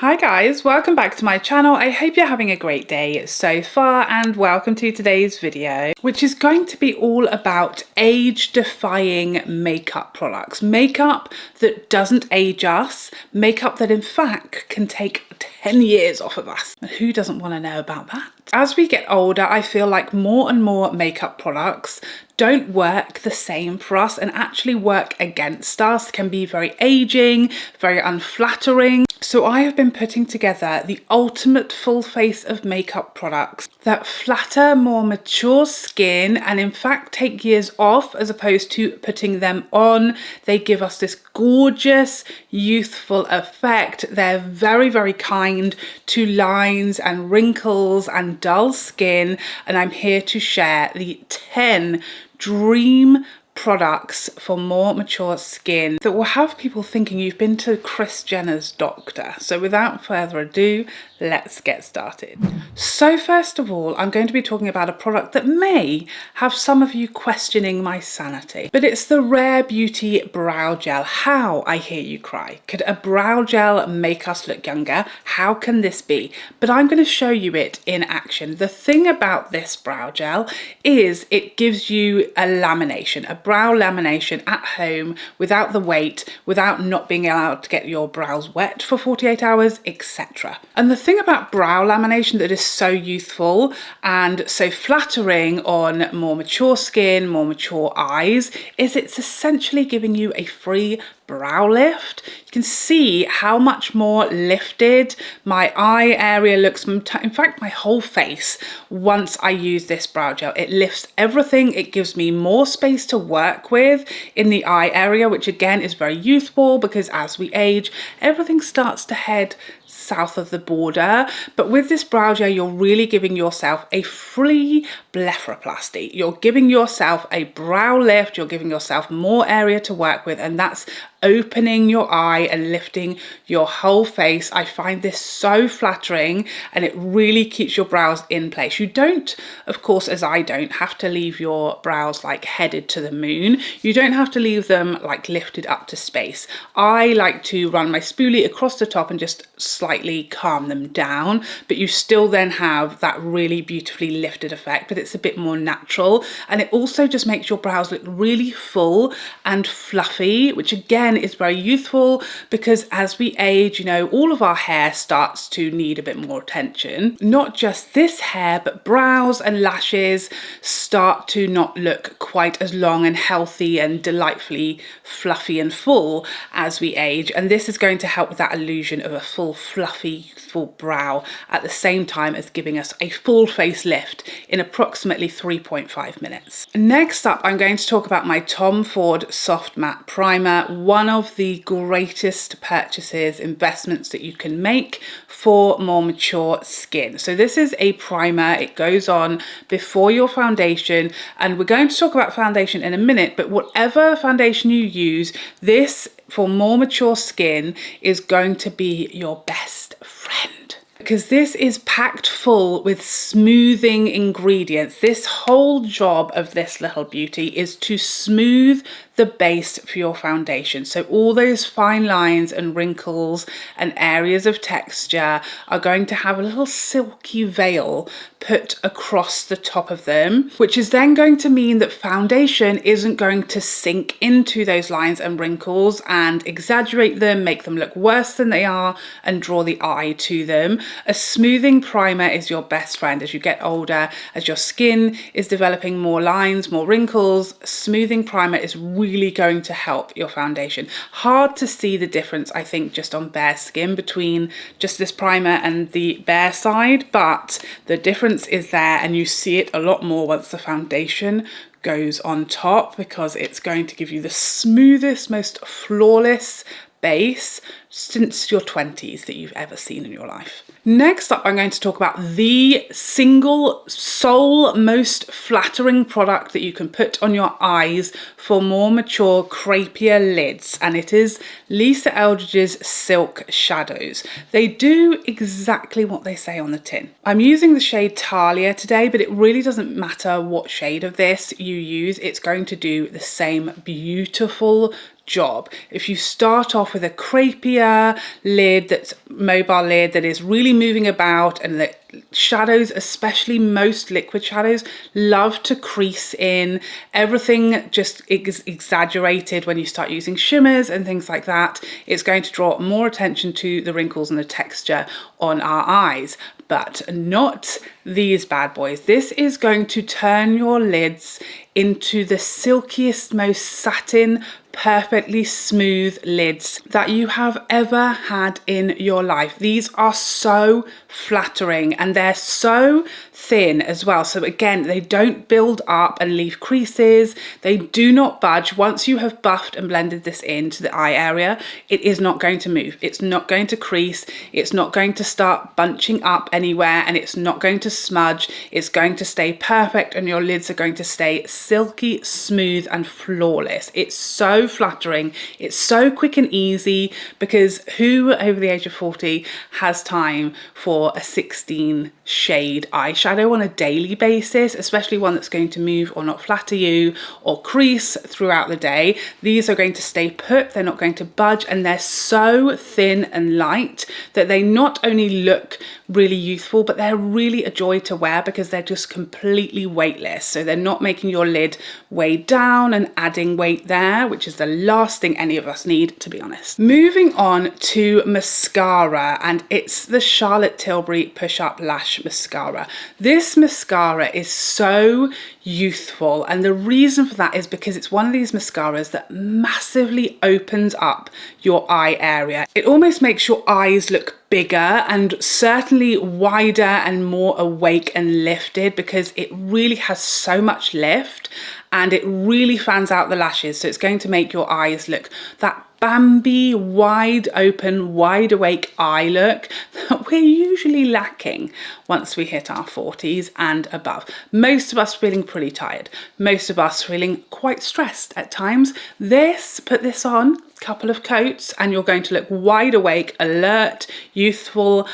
Hi guys, welcome back to my channel. I hope you're having a great day so far and welcome to today's video, which is going to be all about age-defying makeup products. Makeup that doesn't age us, makeup that in fact can take 10 years off of us. Who doesn't want to know about that? As we get older, I feel like more and more makeup products don't work the same for us and actually work against us, can be very aging, very unflattering. So I have been putting together the ultimate full face of makeup products that flatter more mature skin and in fact take years off as opposed to putting them on. They give us this gorgeous, youthful effect. They're very, very kind to lines and wrinkles and dull skin. And I'm here to share the 10 dream products for more mature skin that will have people thinking you've been to Kris Jenner's doctor. So without further ado, let's get started. So first of all, I'm going to be talking about a product that may have some of you questioning my sanity, but it's the Rare Beauty Brow Gel. How, I hear you cry. Could a brow gel make us look younger? How can this be? But I'm going to show you it in action. The thing about this brow gel is it gives you a lamination, a brow lamination at home without the weight, without not being allowed to get your brows wet for 48 hours, etc. And the thing about brow lamination that is so youthful and so flattering on more mature skin, more mature eyes, is it's essentially giving you a free brow lift. You can see how much more lifted my eye area looks, in fact my whole face, once I use this brow gel. It lifts everything, it gives me more space to work with in the eye area, which again is very youthful because as we age, everything starts to head south of the border. But with this brow gel, you're really giving yourself a free blepharoplasty. You're giving yourself a brow lift, you're giving yourself more area to work with, and that's opening your eye and lifting your whole face. I find this so flattering and it really keeps your brows in place. You don't, of course, as I don't, have to leave your brows like headed to the moon. You don't have to leave them like lifted up to space. I like to run my spoolie across the top and just slightly calm them down, but you still then have that really beautifully lifted effect, but it's a bit more natural. And it also just makes your brows look really full and fluffy, which again is very youthful because as we age, you know, all of our hair starts to need a bit more attention. Not just this hair, but brows and lashes start to not look quite as long and healthy and delightfully fluffy and full as we age. And this is going to help with that illusion of a full, fluffy, full brow at the same time as giving us a full face lift in approximately 3.5 minutes. Next up, I'm going to talk about my Tom Ford Soft Matte Primer, one of the greatest purchases, investments that you can make for more mature skin. So this is a primer, it goes on before your foundation, and we're going to talk about foundation in a minute, but whatever foundation you use, this for more mature skin is going to be your best friend, because this is packed full with smoothing ingredients. This whole job of this little beauty is to smooth the base for your foundation. So all those fine lines and wrinkles and areas of texture are going to have a little silky veil put across the top of them, which is then going to mean that foundation isn't going to sink into those lines and wrinkles and exaggerate them, make them look worse than they are, and draw the eye to them. A smoothing primer is your best friend as you get older, as your skin is developing more lines, more wrinkles. Smoothing primer is really going to help your foundation. Hard to see the difference, I think, just on bare skin between just this primer and the bare side, but the difference is there and you see it a lot more once the foundation goes on top, because it's going to give you the smoothest, most flawless base since your 20s that you've ever seen in your life. Next up, I'm going to talk about the single sole most flattering product that you can put on your eyes for more mature, crepier lids, and it is Lisa Eldridge's Silk Shadows. They do exactly what they say on the tin. I'm using the shade Thalia today, but it really doesn't matter what shade of this you use. It's going to do the same beautiful job. If you start off with a crepier lid, that's mobile lid, that is really moving about, and that shadows, especially most liquid shadows, love to crease in. Everything just is exaggerated when you start using shimmers and things like that. It's going to draw more attention to the wrinkles and the texture on our eyes, but not these bad boys. This is going to turn your lids into the silkiest, most satin, perfectly smooth lids that you have ever had in your life. These are so flattering, and they're so thin as well. So again, they don't build up and leave creases. They do not budge. Once you have buffed and blended this into the eye area, it is not going to move. It's not going to crease. It's not going to start bunching up anywhere, and it's not going to smudge. It's going to stay perfect, and your lids are going to stay silky smooth and flawless. It's so flattering. It's so quick and easy, because who over the age of 40 has time for a 16 shade eyeshadow on a daily basis, especially one that's going to move or not flatter you or crease throughout the day? These are going to stay put. They're not going to budge, and they're so thin and light that they not only look really youthful, but they're really a joy to wear because they're just completely weightless. So they're not making your lid weigh down and adding weight there, which is the last thing any of us need, to be honest. Moving on to mascara, and it's the Charlotte Tilbury Push Up Lash Mascara. This mascara is so youthful, and the reason for that is because it's one of these mascaras that massively opens up your eye area. It almost makes your eyes look bigger and certainly wider and more awake and lifted, because it really has so much lift and it really fans out the lashes. So it's going to make your eyes look that Bambi, wide open, wide awake eye look that we're usually lacking once we hit our 40s and above. Most of us feeling pretty tired, most of us feeling quite stressed at times. Put this on, couple of coats, and you're going to look wide awake, alert, youthful,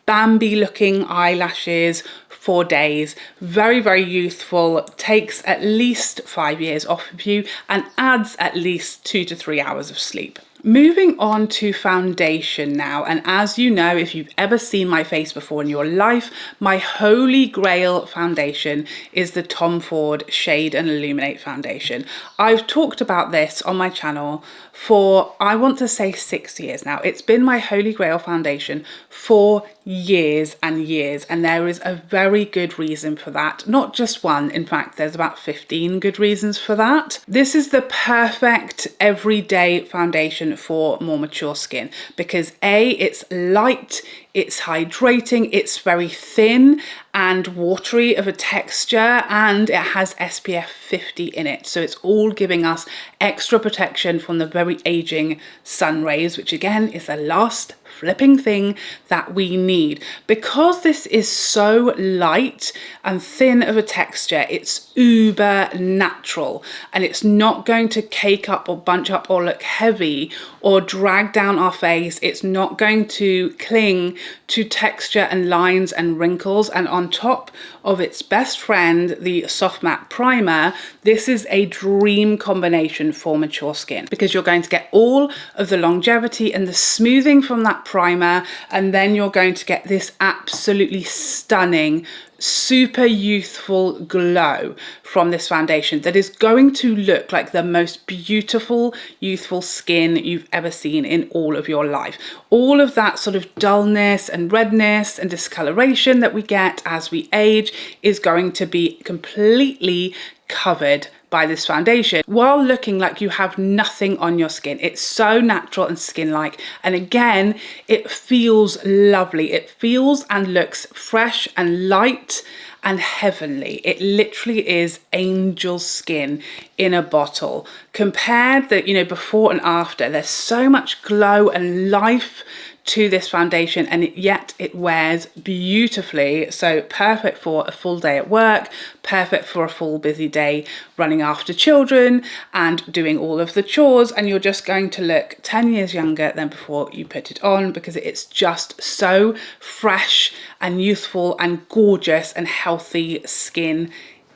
Bambi looking eyelashes for days. Very, very youthful, takes at least 5 years off of you and adds at least 2 to 3 hours of sleep. Moving on to foundation now, and as you know, if you've ever seen my face before in your life, my holy grail foundation is the Tom Ford Shade and Illuminate foundation. I've talked about this on my channel for, I want to say, 6 years now. It's been my holy grail foundation for years and years, and there is a very good reason for that. Not just one, in fact, there's about 15 good reasons for that. This is the perfect everyday foundation for more mature skin, because A, it's light, it's hydrating, it's very thin and watery of a texture, and it has SPF 50 in it. So it's all giving us extra protection from the very aging sun rays, which again is the last flipping thing that we need. Because this is so light and thin of a texture, it's uber natural, and it's not going to cake up or bunch up or look heavy or drag down our face. It's not going to cling to texture and lines and wrinkles. And on top of its best friend, the soft matte primer, this is a dream combination for mature skin, because you're going to get all of the longevity and the smoothing from that primer, and then you're going to get this absolutely stunning, super youthful glow from this foundation that is going to look like the most beautiful youthful skin you've ever seen in all of your life. All of that sort of dullness and redness and discoloration that we get as we age is going to be completely covered by this foundation while looking like you have nothing on your skin. It's so natural and skin-like, and again, it feels lovely. It feels and looks fresh and light and heavenly. It literally is angel skin in a bottle. Compared that, you know, before and after, there's so much glow and life to this foundation, and yet it wears beautifully. So perfect for a full day at work, perfect for a full busy day running after children and doing all of the chores, and you're just going to look 10 years younger than before you put it on, because it's just so fresh and youthful and gorgeous and healthy skin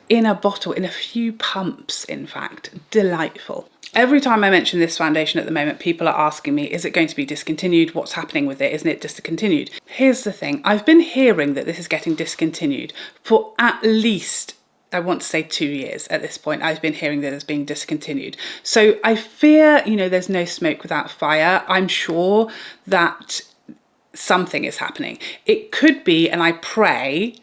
in a bottle, in a few pumps, in fact. Delightful. Every time I mention this foundation at the moment, people are asking me, is it going to be discontinued? What's happening with it? Isn't it discontinued? Here's the thing. I've been hearing that this is getting discontinued for at least, I want to say 2 years at this point. I've been hearing that it's being discontinued. So I fear, you know, there's no smoke without fire. I'm sure that something is happening. It could be, and I pray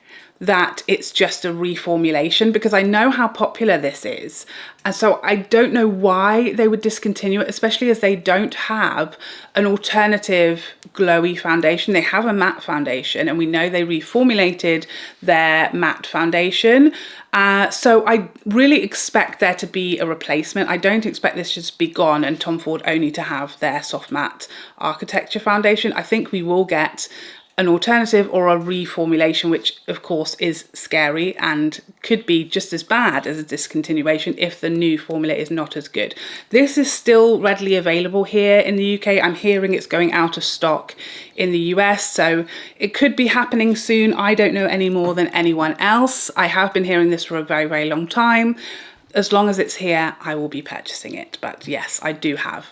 that it's just a reformulation, because I know how popular this is. And so I don't know why they would discontinue it, especially as they don't have an alternative glowy foundation. They have a matte foundation, and we know they reformulated their matte foundation. So I really expect there to be a replacement. I don't expect this to just be gone and Tom Ford only to have their soft matte architecture foundation. I think we will get an alternative or a reformulation, which of course is scary and could be just as bad as a discontinuation if the new formula is not as good. This is still readily available here in the UK. I'm hearing it's going out of stock in the US, so it could be happening soon. I don't know any more than anyone else. I have been hearing this for a very, very long time. As long as it's here, I will be purchasing it. But yes, I do have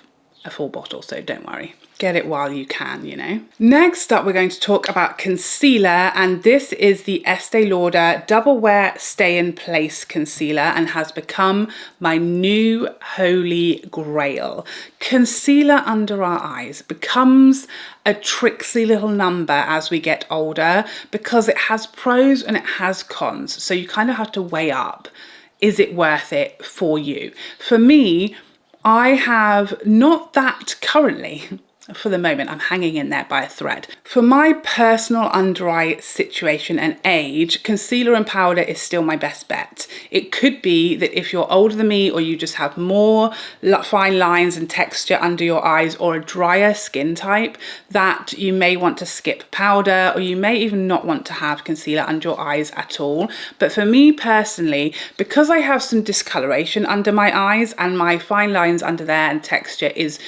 a full bottle, so don't worry. Get it while you can, you know. Next up, we're going to talk about concealer, and this is the Estee Lauder Double Wear Stay in Place Concealer and has become my new holy grail. Concealer under our eyes becomes a tricksy little number as we get older because it has pros and it has cons. So you kind of have to weigh up, is it worth it for you? For me, I have not that currently. For the moment, I'm hanging in there by a thread. For my personal under eye situation and age, concealer and powder is still my best bet. It could be that if you're older than me or you just have more fine lines and texture under your eyes or a drier skin type, that you may want to skip powder, or you may even not want to have concealer under your eyes at all. But for me personally, because I have some discoloration under my eyes and my fine lines under there and texture is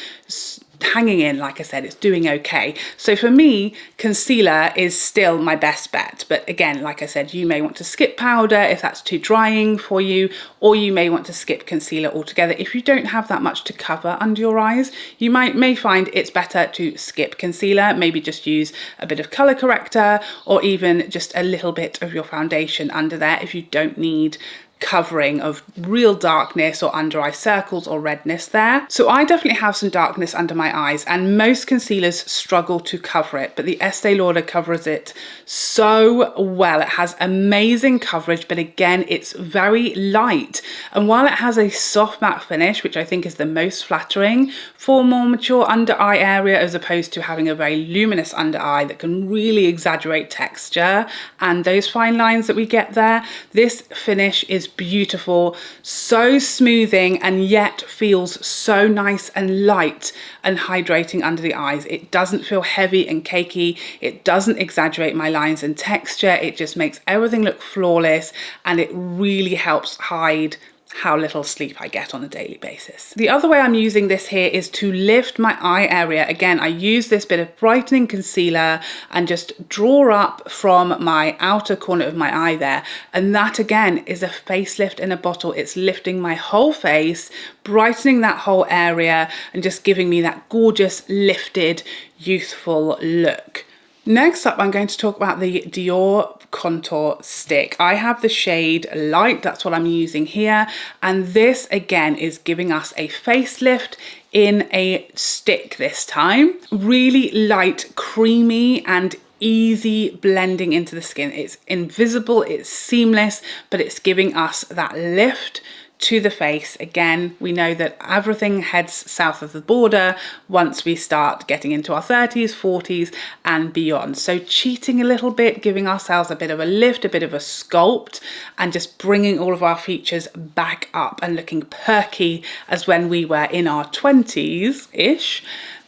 hanging in, like I said, it's doing okay. So for me, concealer is still my best bet. But again, like I said, you may want to skip powder if that's too drying for you, or you may want to skip concealer altogether. If you don't have that much to cover under your eyes, you may find it's better to skip concealer, maybe just use a bit of color corrector or even just a little bit of your foundation under there if you don't need covering of real darkness or under eye circles or redness there. So I definitely have some darkness under my eyes, and most concealers struggle to cover it, but the Estee Lauder covers it so well. It has amazing coverage, but again, it's very light. And while it has a soft matte finish, which I think is the most flattering for more mature under eye area, as opposed to having a very luminous under eye that can really exaggerate texture and those fine lines that we get there, this finish is beautiful, so smoothing, and yet feels so nice and light and hydrating under the eyes. It doesn't feel heavy and cakey. It doesn't exaggerate my lines and texture. It just makes everything look flawless, and it really helps hide how little sleep I get on a daily basis. The other way I'm using this here is to lift my eye area. Again, I use this bit of brightening concealer and just draw up from my outer corner of my eye there. And that again is a facelift in a bottle. It's lifting my whole face, brightening that whole area, and just giving me that gorgeous, lifted, youthful look. Next up, I'm going to talk about the Dior contour stick. I have the shade Light, that's what I'm using here, and this again is giving us a facelift in a stick this time. Really light, creamy, and easy blending into the skin. It's invisible, it's seamless, but it's giving us that lift to the face. Again, we know that everything heads south of the border once we start getting into our 30s, 40s and beyond. So cheating a little bit, giving ourselves a bit of a lift, a bit of a sculpt, and just bringing all of our features back up and looking perky as when we were in our 20s-ish.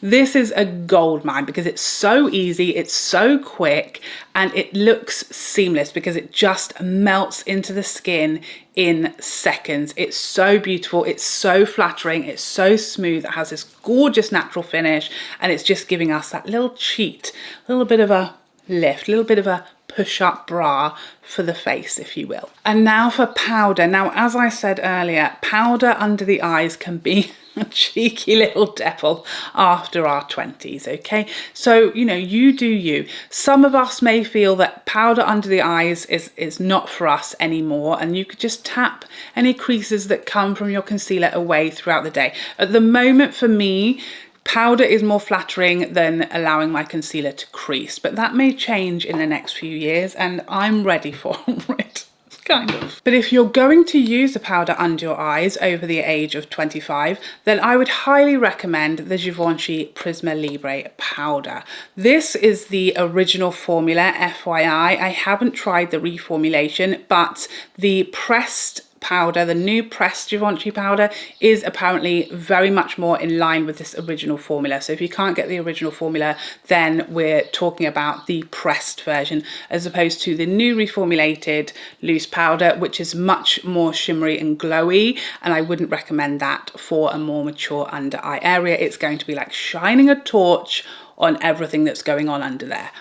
This is a gold mine because it's so easy, it's so quick, and it looks seamless because it just melts into the skin in seconds. It's so beautiful, it's so flattering, it's so smooth, it has this gorgeous natural finish, and it's just giving us that little cheat, a little bit of a lift, a little bit of a push-up bra for the face, if you will. And now for powder. Now, as I said earlier, powder under the eyes can be a cheeky little devil after our 20s, okay? So, you know, you do you. Some of us may feel that powder under the eyes is not for us anymore, and you could just tap any creases that come from your concealer away throughout the day. At the moment, for me, powder is more flattering than allowing my concealer to crease, but that may change in the next few years, and I'm ready for it. Kind of. But if you're going to use the powder under your eyes over the age of 25, then I would highly recommend the Givenchy Prisma Libre powder. This is the original formula, FYI. I haven't tried the reformulation, but the pressed powder, the new pressed Givenchy powder, is apparently very much more in line with this original formula. So if you can't get the original formula, then we're talking about the pressed version as opposed to the new reformulated loose powder, which is much more shimmery and glowy, and I wouldn't recommend that for a more mature under eye area. It's going to be like shining a torch on everything that's going on under there.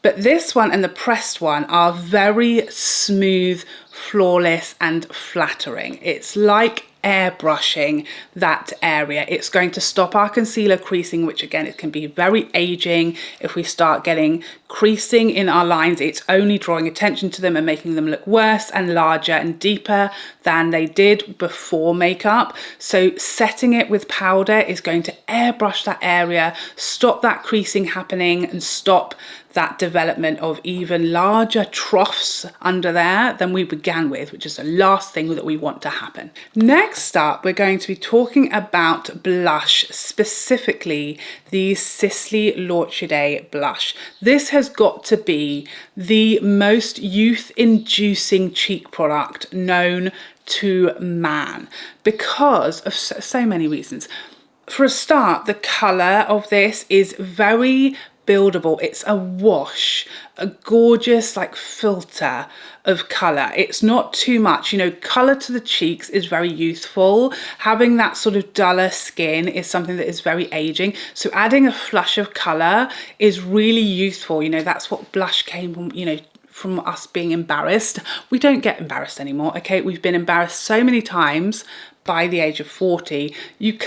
But this one and the pressed one are very smooth, flawless and flattering. It's like airbrushing that area. It's going to stop our concealer creasing, which again, it can be very aging. If we start getting creasing in our lines, it's only drawing attention to them and making them look worse and larger and deeper than they did before makeup. So setting it with powder is going to airbrush that area, stop that creasing happening and stop that development of even larger troughs under there than we began with, which is the last thing that we want to happen. Next up, we're going to be talking about blush, specifically the Sisley L'orchidee blush. This has got to be the most youth-inducing cheek product known to man because of so many reasons. For a start, the colour of this is very buildable. It's a wash, a gorgeous like filter of colour. It's not too much, you know, colour to the cheeks is very youthful. Having that sort of duller skin is something that is very aging. So adding a flush of colour is really youthful. You know, that's what blush came from, you know, from us being embarrassed. We don't get embarrassed anymore, okay? We've been embarrassed so many times by the age of 40, you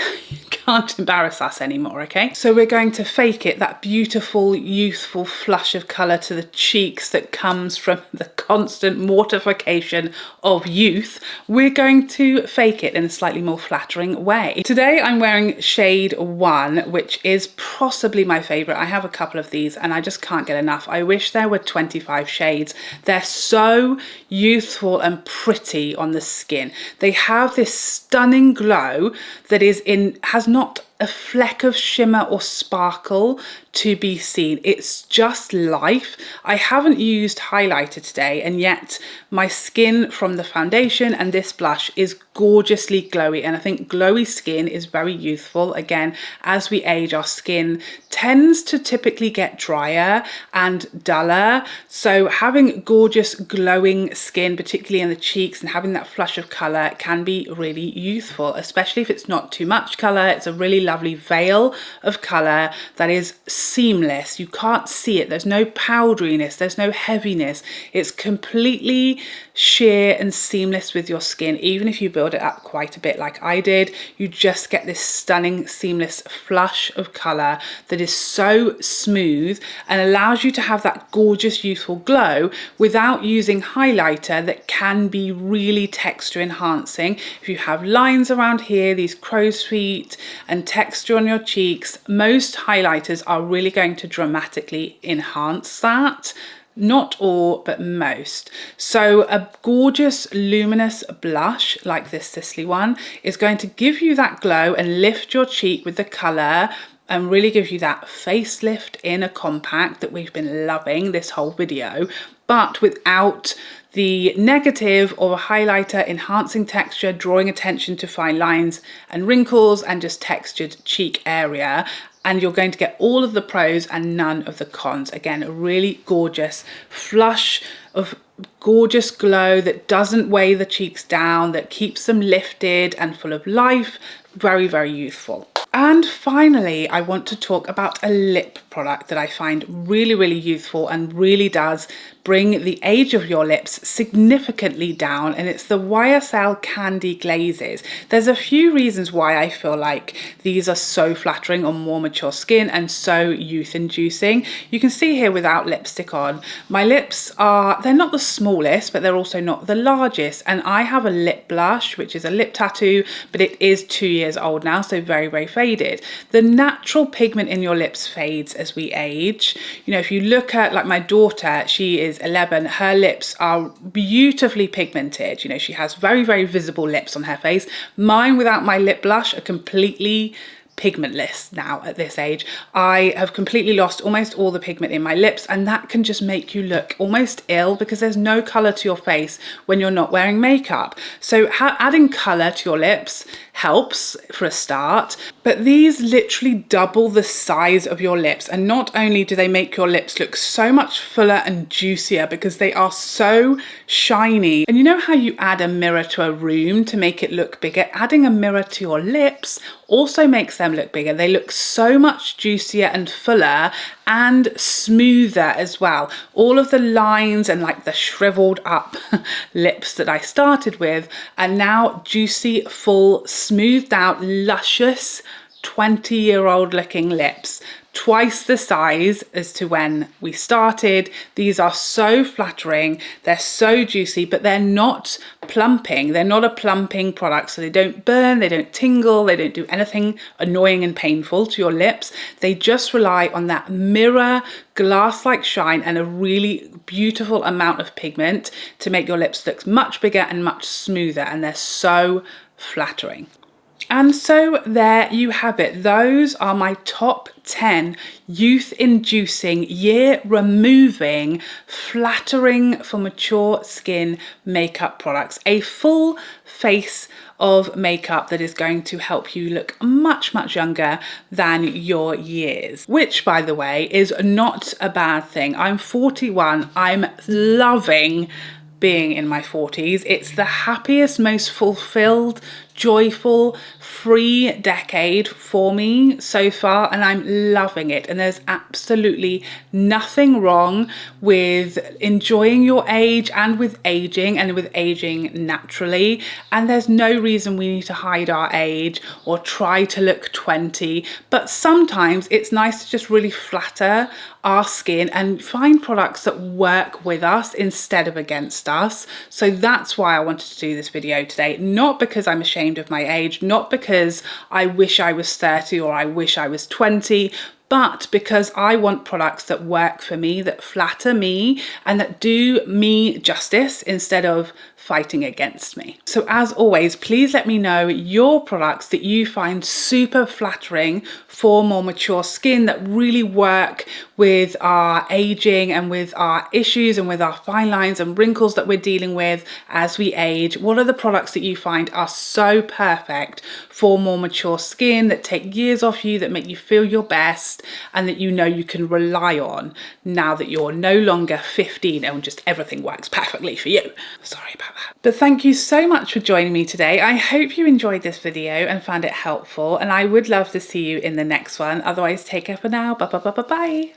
can't embarrass us anymore, okay? So we're going to fake it, that beautiful, youthful flush of colour to the cheeks that comes from the constant mortification of youth. We're going to fake it in a slightly more flattering way. Today I'm wearing shade 1, which is possibly my favourite. I have a couple of these and I just can't get enough. I wish there were 25 shades. They're so youthful and pretty on the skin. They have this stunning glow that has not a fleck of shimmer or sparkle to be seen. It's just life. I haven't used highlighter today, and yet my skin from the foundation and this blush is gorgeously glowy, and I think glowy skin is very youthful. Again, as we age, our skin tends to typically get drier and duller, so having gorgeous glowing skin, particularly in the cheeks, and having that flush of colour can be really youthful, especially if it's not too much colour. It's a really lovely veil of colour that is seamless. You can't see it. There's no powderiness, there's no heaviness. It's completely sheer and seamless with your skin. Even if you build it up quite a bit like I did, you just get this stunning seamless flush of colour that is so smooth and allows you to have that gorgeous youthful glow without using highlighter that can be really texture enhancing. If you have lines around here, these crow's feet and texture on your cheeks, most highlighters are really going to dramatically enhance that. Not all, but most. So a gorgeous luminous blush like this Sisley one is going to give you that glow and lift your cheek with the colour and really give you that facelift in a compact that we've been loving this whole video, but without the negative or a highlighter enhancing texture, drawing attention to fine lines and wrinkles and just textured cheek area. And you're going to get all of the pros and none of the cons. Again, a really gorgeous flush of gorgeous glow that doesn't weigh the cheeks down, that keeps them lifted and full of life. Very, very youthful. And finally, I want to talk about a lip product that I find really, really useful and really does bring the age of your lips significantly down, and it's the YSL Candy Glazes. There's a few reasons why I feel like these are so flattering on more mature skin and so youth inducing. You can see here without lipstick on, my lips they're not the smallest, but they're also not the largest, and I have a lip blush, which is a lip tattoo, but it is 2 years old now, so very, very faded. The natural pigment in your lips fades as we age. You know, if you look at like my daughter, she is 11, her lips are beautifully pigmented. You know, she has very, very visible lips on her face. Mine without my lip blush are completely pigmentless now at this age. I have completely lost almost all the pigment in my lips, and that can just make you look almost ill because there's no color to your face when you're not wearing makeup. So adding color to your lips helps for a start, but these literally double the size of your lips, and not only do they make your lips look so much fuller and juicier because they are so shiny. And you know how you add a mirror to a room to make it look bigger? Adding a mirror to your lips also makes them look bigger. They look so much juicier and fuller and smoother as well. All of the lines and like the shriveled up lips that I started with are now juicy, full, smoothed out, luscious 20-year-old looking lips. Twice the size as to when we started. These are so flattering, they're so juicy, but they're not plumping. They're not a plumping product, so they don't burn, they don't tingle, they don't do anything annoying and painful to your lips. They just rely on that mirror, glass-like shine and a really beautiful amount of pigment to make your lips look much bigger and much smoother, and they're so flattering. And so there you have it. Those are my top 10 youth-inducing, year-removing, flattering for mature skin makeup products. A full face of makeup that is going to help you look much, much younger than your years. Which, by the way, is not a bad thing. I'm 41. I'm loving being in my 40s. It's the happiest, most fulfilled, joyful, free decade for me so far, and I'm loving it. And there's absolutely nothing wrong with enjoying your age and with aging naturally. And there's no reason we need to hide our age or try to look 20, but sometimes it's nice to just really flatter our skin and find products that work with us instead of against us. So that's why I wanted to do this video today, not because I'm ashamed of my age, not because I wish I was 30 or I wish I was 20, but because I want products that work for me, that flatter me, and that do me justice instead of fighting against me. So as always, please let me know your products that you find super flattering for more mature skin, that really work with our aging and with our issues and with our fine lines and wrinkles that we're dealing with as we age. What are the products that you find are so perfect for more mature skin, that take years off you, that make you feel your best, and that you know you can rely on now that you're no longer 15 and just everything works perfectly for you. Sorry about that. But thank you so much for joining me today. I hope you enjoyed this video and found it helpful, and I would love to see you in the next one. Otherwise, take care for now. Bye.